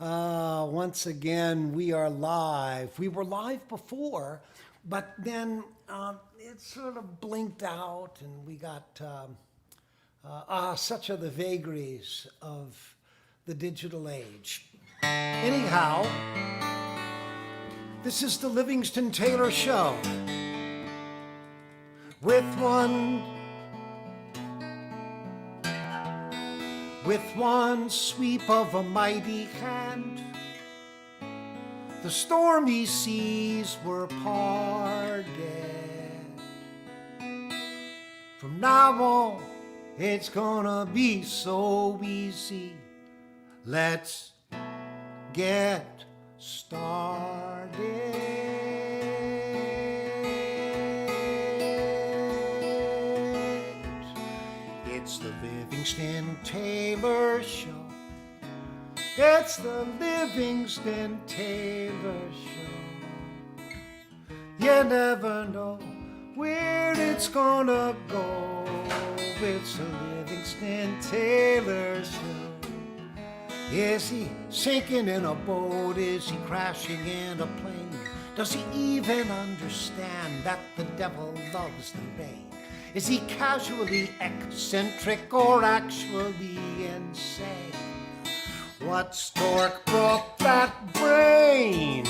Once again, we are live. We were live before, but then it sort of blinked out, and we got such are the vagaries of the digital age. Anyhow, this is the Livingston Taylor Show with one sweep of a mighty hand, the stormy seas were parted. From now on, it's gonna be so easy. Let's get started. It's the Livingston Taylor Show. It's the Livingston Taylor Show. You never know where it's gonna go. It's the Livingston Taylor Show. Is he sinking in a boat? Is he crashing in a plane? Does he even understand that the devil loves the rain? Is he casually eccentric or actually insane? What stork brought that brain?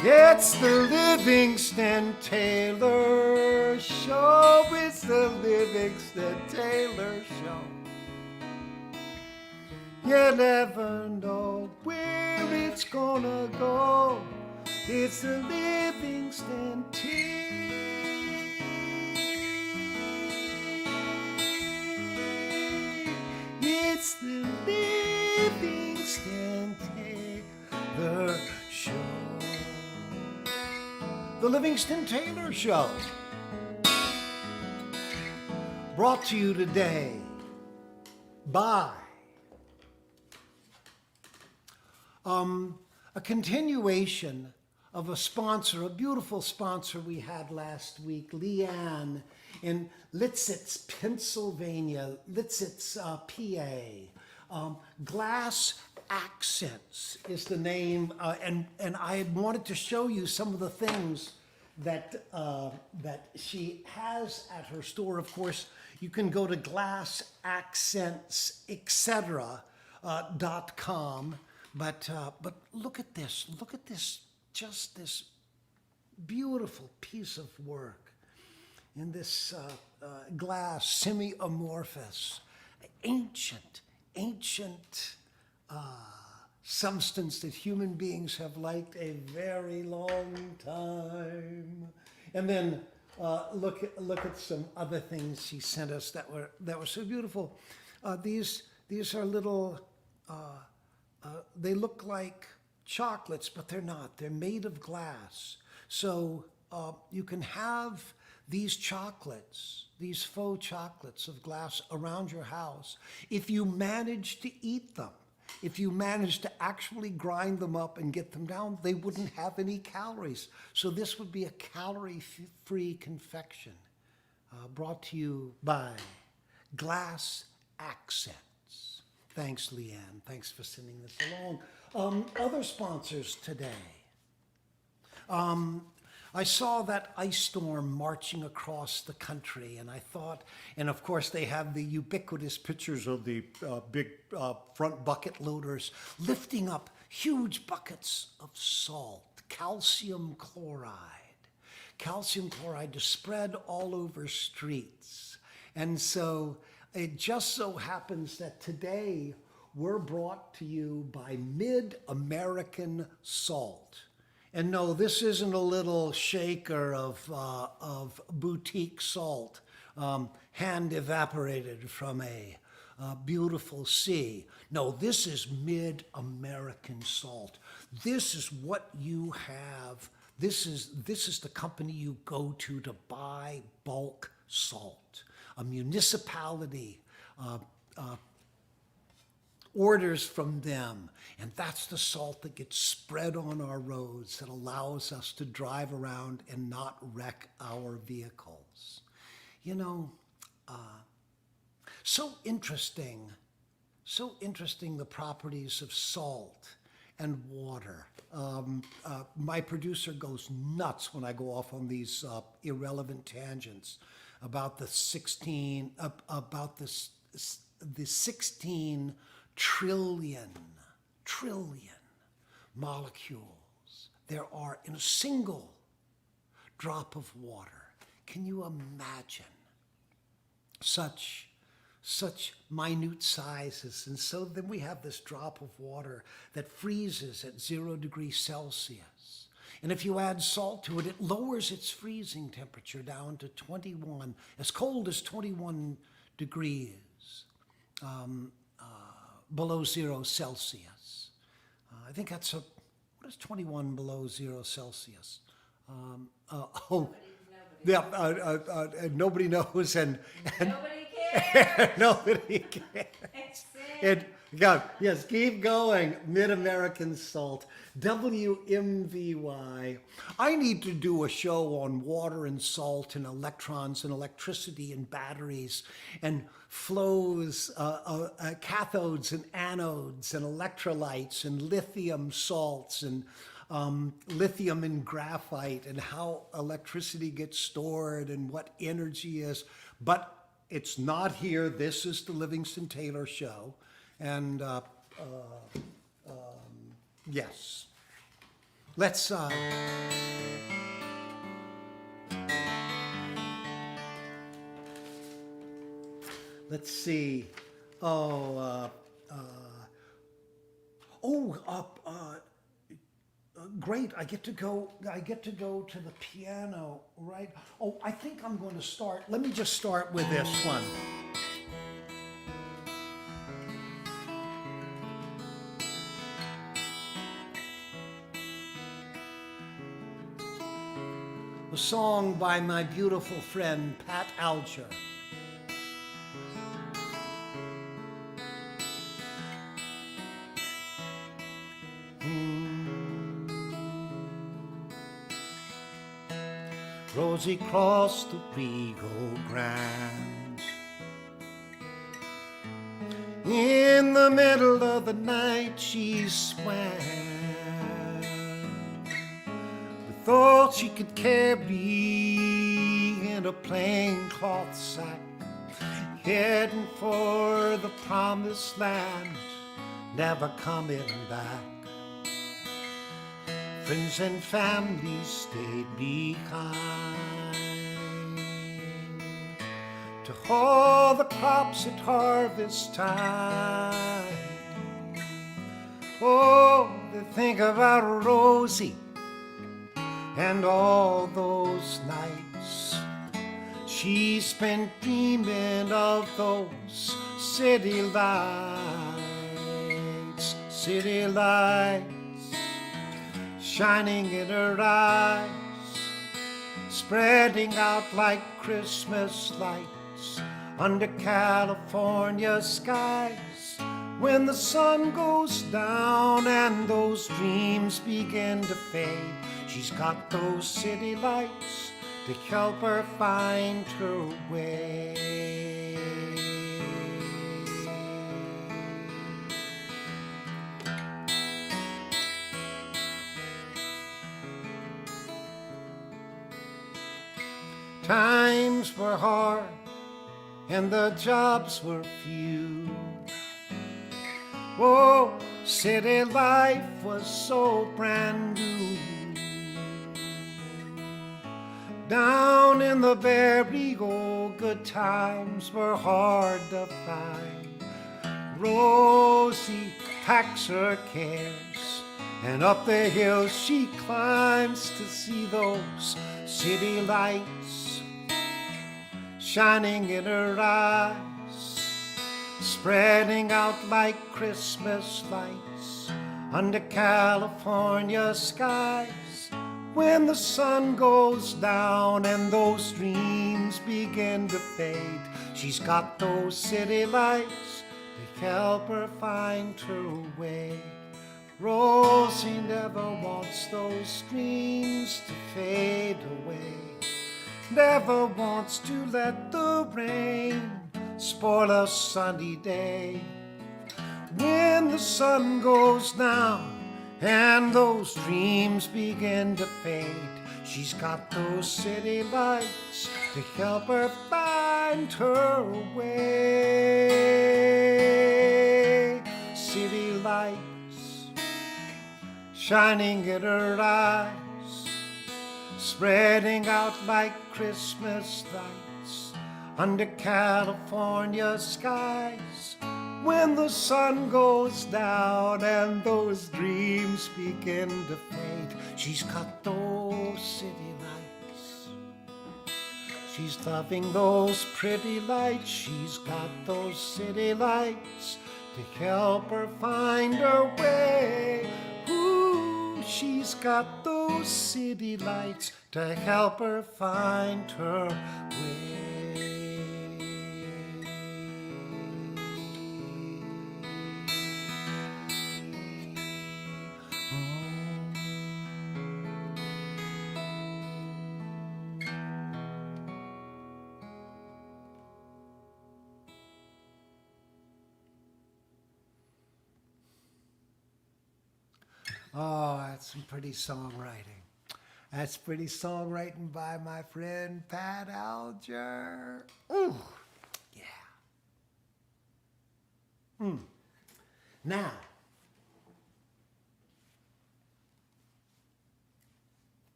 It's the Livingston Taylor Show. It's the Livingston Taylor Show. You never know where it's gonna go. It's the Livingston Taylor. It's the Livingston Taylor Show. The Livingston Taylor Show. Brought to you today by a continuation of a sponsor, a beautiful sponsor we had last week, Leanne in Litsitz, Pennsylvania, Litsitz, PA. Glass Accents is the name, and I had wanted to show you some of the things that she has at her store. Of course, you can go to glassaccentsetc.com. But look at this. Look at this. Just this beautiful piece of work in this glass, semi-amorphous, ancient substance that human beings have liked a very long time. And then look at some other things she sent us that were so beautiful. These are little. They look like chocolates, but they're not. They're made of glass. So you can have these chocolates, these faux chocolates of glass around your house. If you manage to eat them, if you manage to actually grind them up and get them down, they wouldn't have any calories. So this would be a calorie-free confection brought to you by Glass Accents. Thanks, Leanne. Thanks for sending this along. Other sponsors today. I saw that ice storm marching across the country, and I thought, and of course they have the ubiquitous pictures of the big front bucket loaders lifting up huge buckets of salt, calcium chloride to spread all over streets. And so it just so happens that today we're brought to you by Mid-American Salt. And no, this isn't a little shaker of boutique salt, hand evaporated from a beautiful sea. No, this is Mid-American Salt. This is what you have. This is the company you go to buy bulk salt. A municipality orders from them, and that's the salt that gets spread on our roads that allows us to drive around and not wreck our vehicles. You know, so interesting the properties of salt and water. My producer goes nuts when I go off on these irrelevant tangents about the 16 trillion molecules there are in a single drop of water. Can you imagine such minute sizes? And so then we have this drop of water that freezes at 0 degrees Celsius. And if you add salt to it, it lowers its freezing temperature down to 21, as cold as 21 degrees below 0 Celsius. I think that's what is 21 below 0 Celsius? Nobody knows, and Nobody cares. nobody cares. Yes, keep going. Mid-American Salt, WMVY. I need to do a show on water and salt and electrons and electricity and batteries and flows, cathodes and anodes and electrolytes and lithium salts and lithium and graphite and how electricity gets stored and what energy is. But it's not here. This is the Livingston Taylor Show. And yes, let's see. Great! I get to go to the piano, right? Oh, I think I'm going to start. Let me just start with this one. A song by my beautiful friend Pat Alger. Rosie crossed the Rigo Grande. In the middle of the night she swam with all she could carry in a plain cloth sack, heading for the promised land, never coming back. Friends and family stayed behind to haul the crops at harvest time. Oh, they think about Rosie and all those nights she spent dreaming of those city lights, shining in her eyes, spreading out like Christmas lights under California skies. When the sun goes down and those dreams begin to fade, she's got those city lights to help her find her way. Times were hard and the jobs were few. Oh, city life was so brand new. Down in the Barrio, good times were hard to find. Rosie packs her cares, and up the hill she climbs to see those city lights shining in her eyes, spreading out like Christmas lights under California skies. When the sun goes down and those dreams begin to fade, she's got those city lights to help her find her way. Rosie never wants those dreams to fade away, never wants to let the rain spoil a sunny day. When the sun goes down and those dreams begin to fade. She's got those city lights to help her find her way. City lights shining in her eyes, spreading out like Christmas lights under California skies. When the sun goes down and those dreams begin to fade, she's got those city lights. She's loving those pretty lights. She's got those city lights to help her find her way. Ooh, she's got those city lights to help her find her way. Oh, that's some pretty songwriting. That's pretty songwriting by my friend Pat Alger. Ooh, yeah. Now,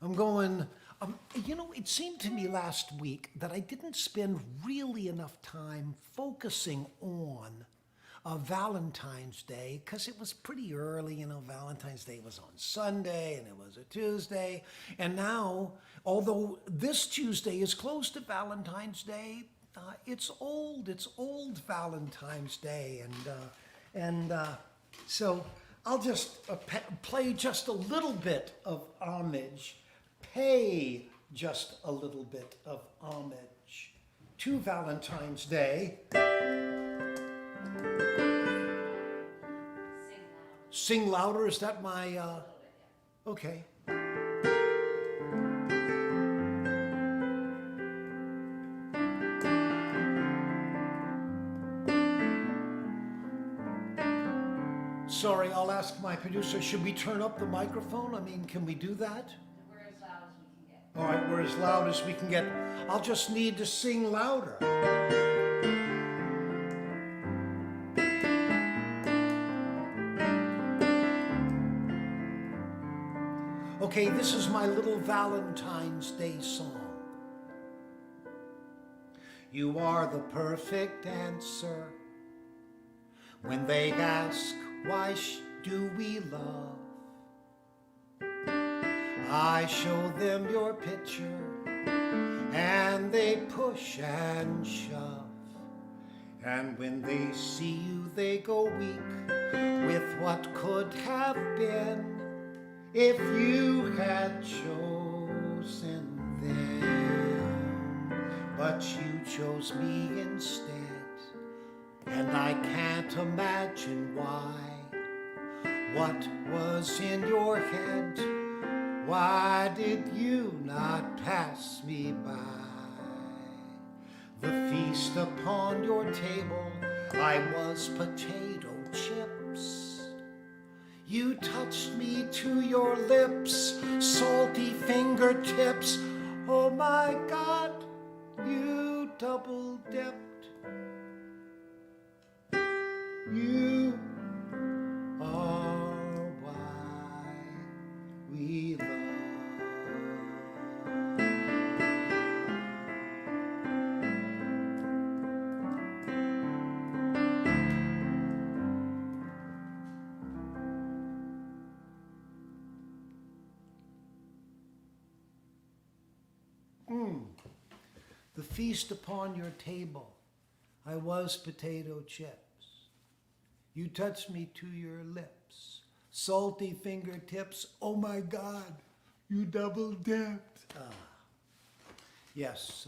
I'm going, it seemed to me last week that I didn't spend really enough time focusing on Valentine's Day, because it was pretty early. Valentine's Day was on Sunday and it was a Tuesday. And now, although this Tuesday is close to Valentine's Day, it's old Valentine's Day. So I'll just play just a little bit of homage, pay just a little bit of homage to Valentine's Day. Sing louder, is that my, okay. Sorry, I'll ask my producer, should we turn up the microphone? Can we do that? We're as loud as we can get. All right, we're as loud as we can get. I'll just need to sing louder. Okay, this is my little Valentine's Day song. You are the perfect answer when they ask, why do we love? I show them your picture and they push and shove. And when they see you, they go weak with what could have been if you had chosen them. But you chose me instead, and I can't imagine why. What was in your head? Why did you not pass me by? The feast upon your table, I was potato chips. You touched me to your lips, salty fingertips. Oh my God, you double dipped. You are why we love. The feast upon your table, I was potato chips. You touched me to your lips, salty fingertips. Oh my God, you double dipped. Yes,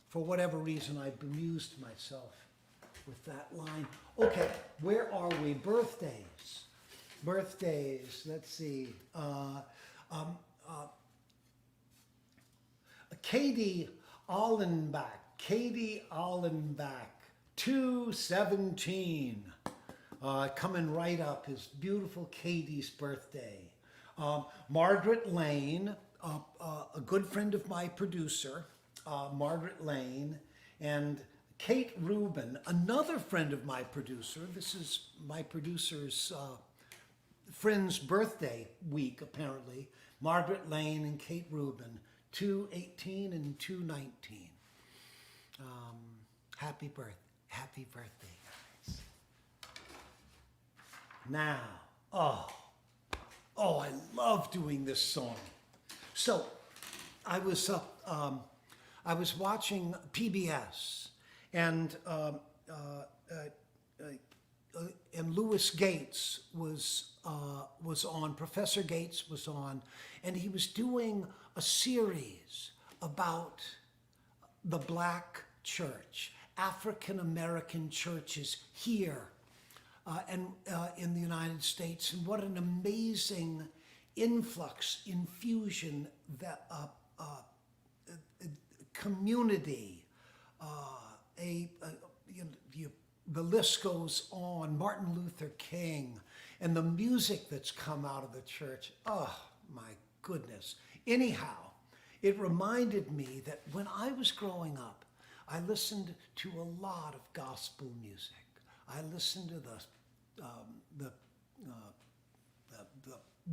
for whatever reason, I bemused myself with that line. Okay, where are we? Birthdays. Birthdays, let's see. Katie Allenbach. 2/17. Coming right up is beautiful Katie's birthday. Margaret Lane, a good friend of my producer, Margaret Lane, and Kate Rubin, another friend of my producer. This is my producer's friend's birthday week, apparently. Margaret Lane and Kate Rubin, 2/18 and 2/19. Happy birthday, guys. Now, I love doing this song. So, I was watching PBS, and Louis Gates was on. Professor Gates was on, and he was doing a series about the black church, African American churches here and in the United States, and what an amazing infusion that community, the list goes on. Martin Luther King, and the music that's come out of the church. Oh my goodness. Anyhow, it reminded me that when I was growing up, I listened to a lot of gospel music. I listened to the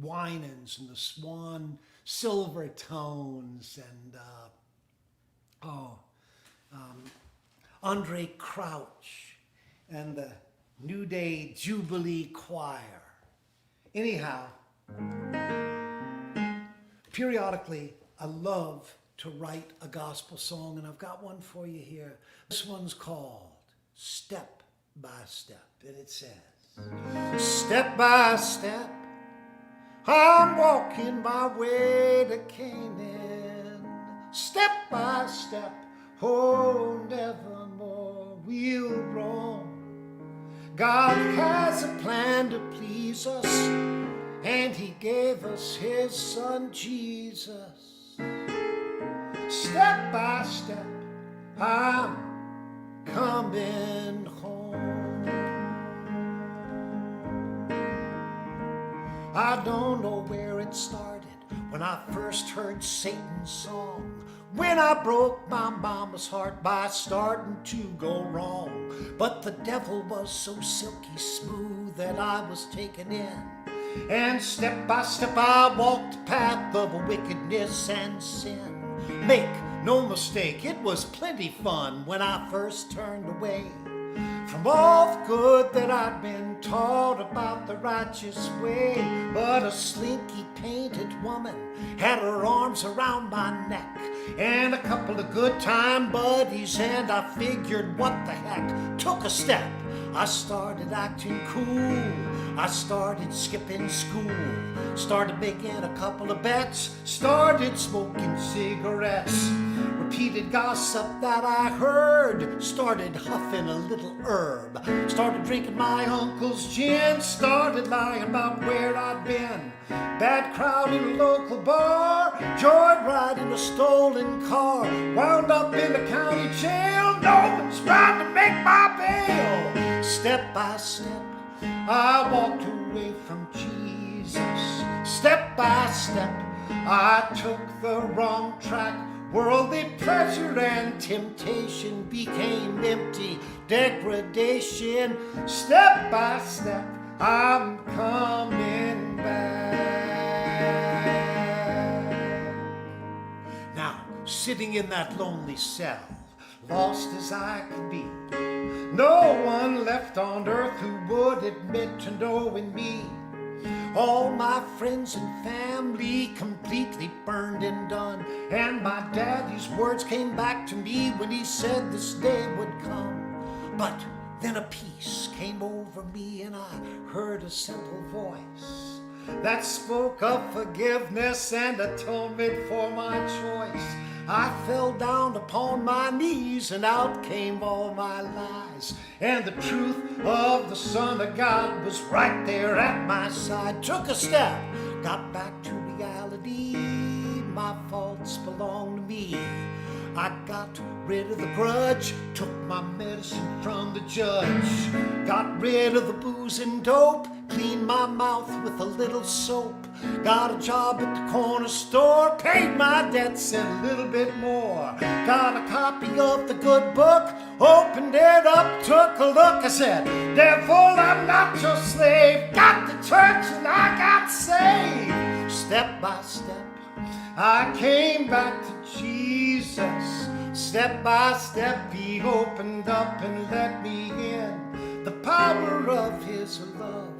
Winans and the Swan Silver Tones and Andre Crouch and the New Day Jubilee Choir. Anyhow, periodically I love to write a gospel song, and I've got one for you here. This one's called Step by Step, and it says, step by step, I'm walking my way to Canaan. Step by step, oh, nevermore we'll roam. God has a plan to please us, and He gave us His Son Jesus. Step by step, I'm coming home. I don't know where it started, when I first heard Satan's song, when I broke my mama's heart by starting to go wrong. But the devil was so silky smooth that I was taken in, and step by step I walked the path of wickedness and sin. Make no mistake, it was plenty fun when I first turned away from all the good that I'd been taught about the righteous way. But a slinky painted woman had her arms around my neck, and a couple of good time buddies, and I figured, what the heck, took a step. I started acting cool, I started skipping school, started making a couple of bets, started smoking cigarettes, repeated gossip that I heard, started huffing a little herb, started drinking my uncle's gin, started lying about where I'd been, bad crowd in a local bar, joyriding a stolen car, wound up in the county jail, no one's trying to make my bail. Step by step, I walked away from Jesus. Step by step, I took the wrong track. Worldly pleasure and temptation became empty degradation. Step by step, I'm coming back. Now, sitting in that lonely cell, lost as I could be, no one left on earth who would admit to knowing me. All my friends and family completely burned and done, and my daddy's words came back to me when he said this day would come. But then a peace came over me, and I heard a simple voice that spoke of forgiveness and atonement for my choice. I fell down upon my knees, and out came all my lies, and the truth of the Son of God was right there at my side. Took a step, got back to reality, my faults belong to me. I got rid of the grudge, took my medicine from the judge, got rid of the booze and dope, cleaned my mouth with a little soap, got a job at the corner store, paid my debts and a little bit more, got a copy of the good book, opened it up, took a look, I said, devil, I'm not your slave, got to church and I got saved. Step by step, I came back to Jesus. Step by step, he opened up and let me in. The power of his love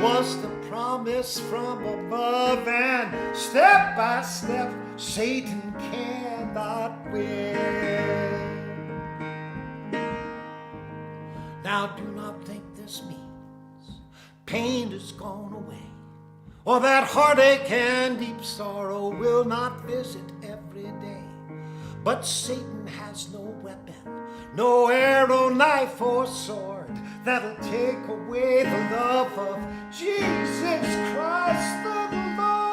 was the promise from above, and step by step, Satan cannot win. Now do not think this means pain is gone away, or that heartache and deep sorrow will not visit every day. But Satan has no weapon, no arrow, knife, or sword that'll take away the love of Jesus Christ the Lord.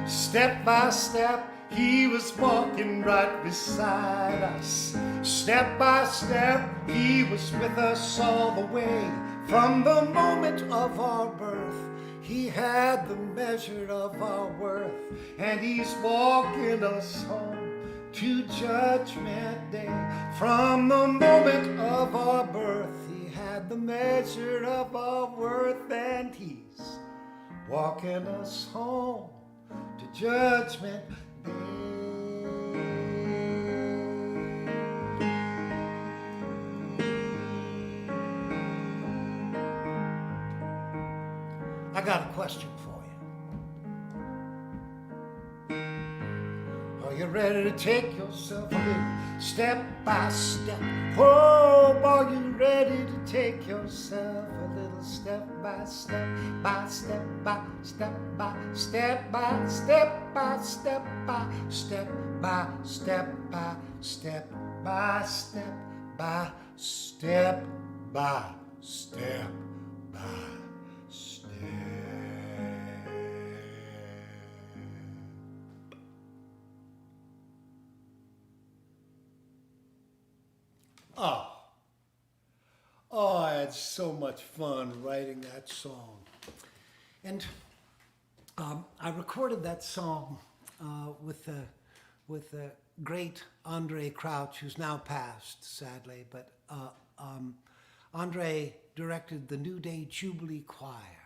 Step by step, he was walking right beside us. Step by step, he was with us all the way. From the moment of our birth, he had the measure of our worth, and he's walking us home to Judgment Day. From the moment of our birth, he had the measure of our worth, and he's walking us home to Judgment Day. I got a question for you. Are you ready to take yourself a little step by step? Oh, are you ready to take yourself a little step by step, by step by step by step by step by step by step by step by step by step by step by step by step? Oh, I had so much fun writing that song. And I recorded that song with the great Andre Crouch, who's now passed, sadly. But Andre directed the New Day Jubilee Choir.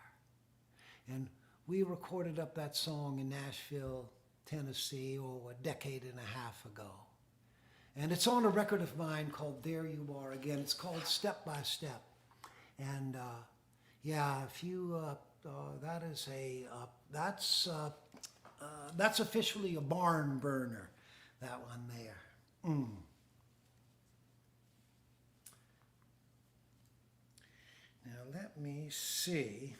And we recorded up that song in Nashville, Tennessee, a decade and a half ago. And it's on a record of mine called There You Are Again. It's called Step by Step. And if you, that's officially a barn burner, that one there. Now let me see.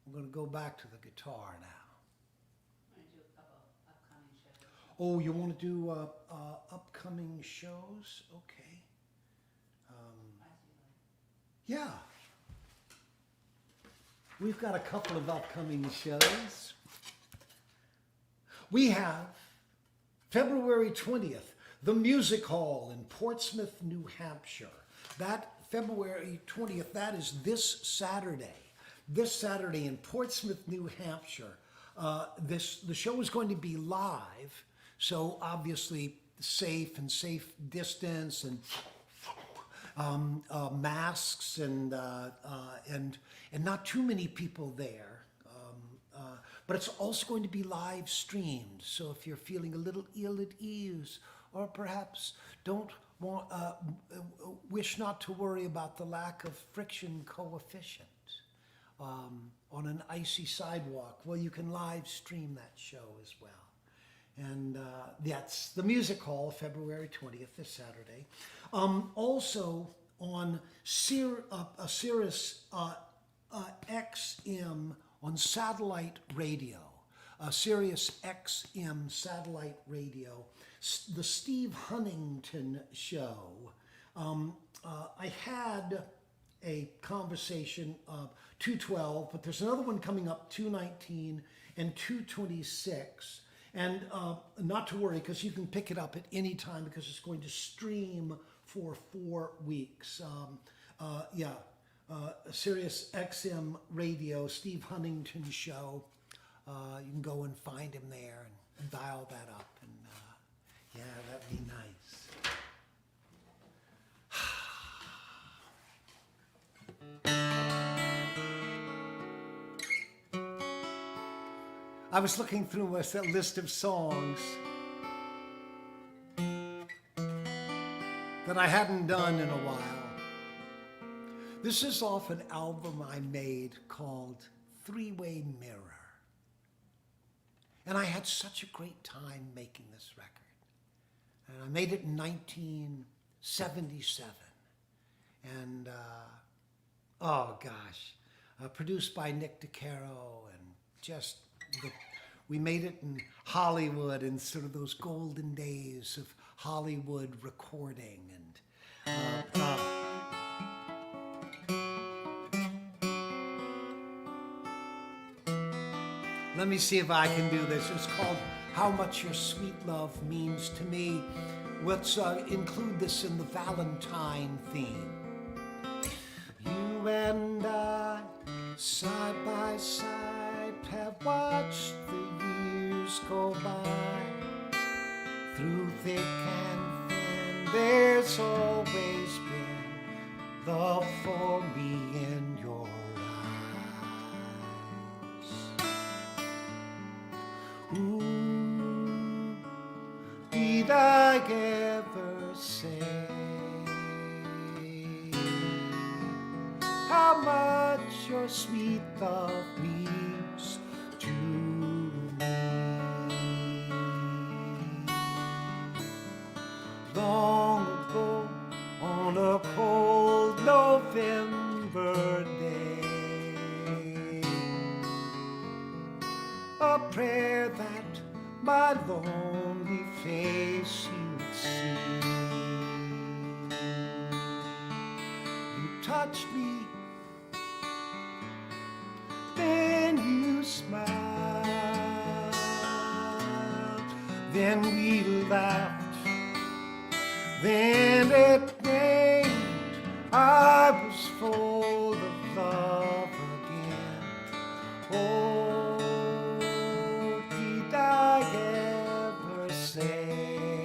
I'm going to go back to the guitar now. Oh, you want to do upcoming shows? Okay. Yeah. We've got a couple of upcoming shows. We have February 20th, the Music Hall in Portsmouth, New Hampshire. That February 20th, that is this Saturday. This Saturday in Portsmouth, New Hampshire. The show is going to be live. So obviously safe distance and masks and not too many people there. But it's also going to be live streamed. So if you're feeling a little ill at ease, or perhaps don't want, wish not to worry about the lack of friction coefficient on an icy sidewalk, well, you can live stream that show as well. And that's the Music Hall, February 20th, this Saturday. Also on Sirius XM on satellite radio, Sirius XM satellite radio, the Steve Huntington Show. I had a conversation 212, but there's another one coming up 219 and 226. And not to worry, because you can pick it up at any time because it's going to stream for 4 weeks. Sirius XM Radio, Steve Huntington Show. You can go and find him there and dial that up. And yeah, that'd be nice. I was looking through a list of songs that I hadn't done in a while. This is off an album I made called Three-Way Mirror. And I had such a great time making this record. And I made it in 1977. And, oh gosh, produced by Nick DeCaro, and just, we made it in Hollywood in sort of those golden days of Hollywood recording. And let me see if I can do this. It's called How Much Your Sweet Love Means to Me. Let's include this in the Valentine theme. You and I, side by side, have watched the years go by. Through thick and thin, there's always been love for me in your eyes. Ooh, did I ever say how much your sweet love means to me? Long ago, on a cold November day, a prayer that my lonely face you'd see. You touched me, then you smiled, then we laughed, then it rained. I was full of love again. Oh, did I ever say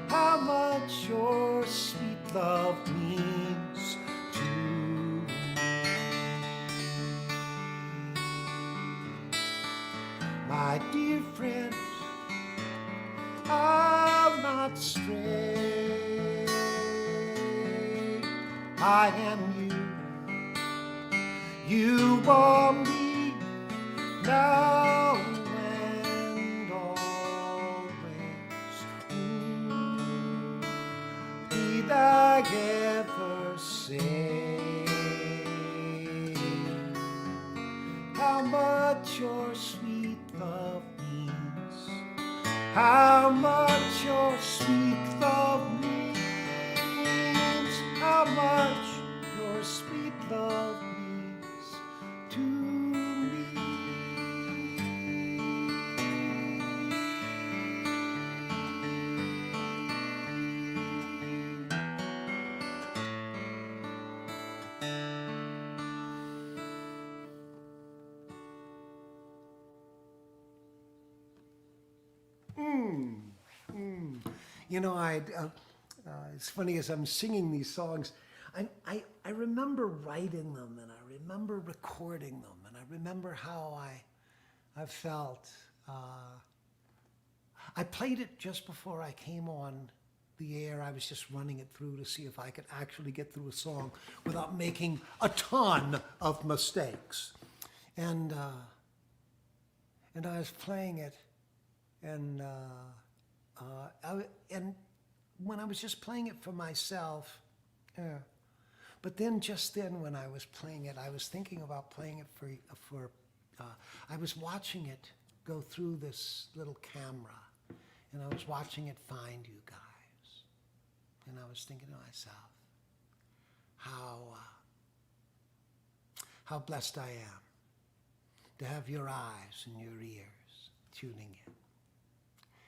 how much your sweet love means to me? My dear friend, I'm not stray. I am you. You are me now and always. Ooh, did I ever say how much your sweet love means? How much your sweet love means, how much your sweet love means to me. You know, it's funny as I'm singing these songs, I remember writing them, and I remember recording them, and I remember how I felt. I played it just before I came on the air. I was just running it through to see if I could actually get through a song without making a ton of mistakes. And I was playing it, and when I was just playing it for myself, but then just then when I was playing it, I was thinking about playing it for I was watching it go through this little camera, and I was watching it find you guys, and I was thinking to myself, how blessed I am to have your eyes and your ears tuning in.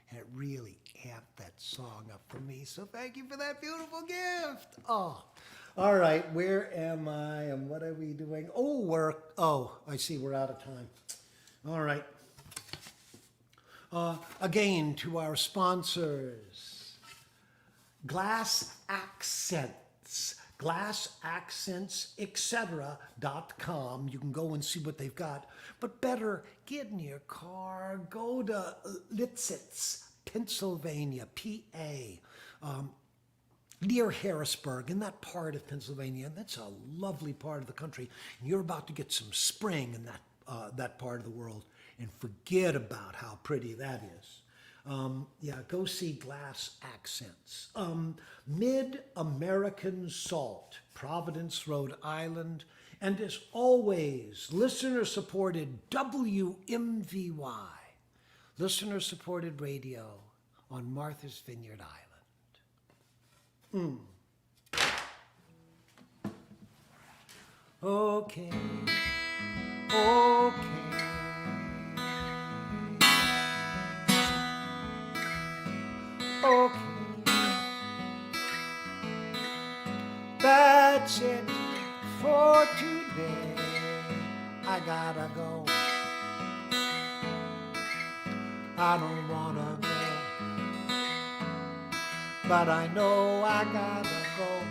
And it really amped that song up for me. So thank you for that beautiful gift. Oh, all right. Where am I and what are we doing? I see we're out of time. All right. Again, to our sponsors, glassaccents.com. You can go and see what they've got. But better, get in your car, go to Litzitz, Pennsylvania, PA, near Harrisburg, in that part of Pennsylvania. And that's a lovely part of the country. And you're about to get some spring in that part of the world. And forget about how pretty that is. Go see Glass Accents. Mid-American Salt, Providence, Rhode Island. And as always, listener-supported WMVY, listener-supported radio on Martha's Vineyard Island. Okay. Okay, that's it for today. I gotta go. I don't wanna go, but I know I gotta go,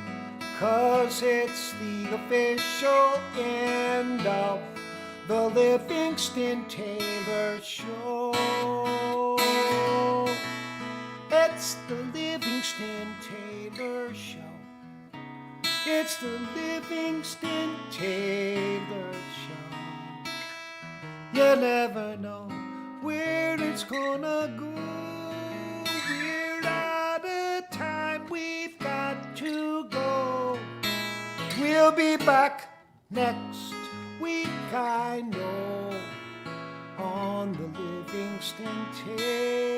'cause it's the official end of the Livingston Taylor Show. It's the Livingston Taylor Show. It's the Livingston Taylor Show. You never know where it's gonna go. We're out of time, we've got to go. We'll be back next week, I know, on the Livingston Taylor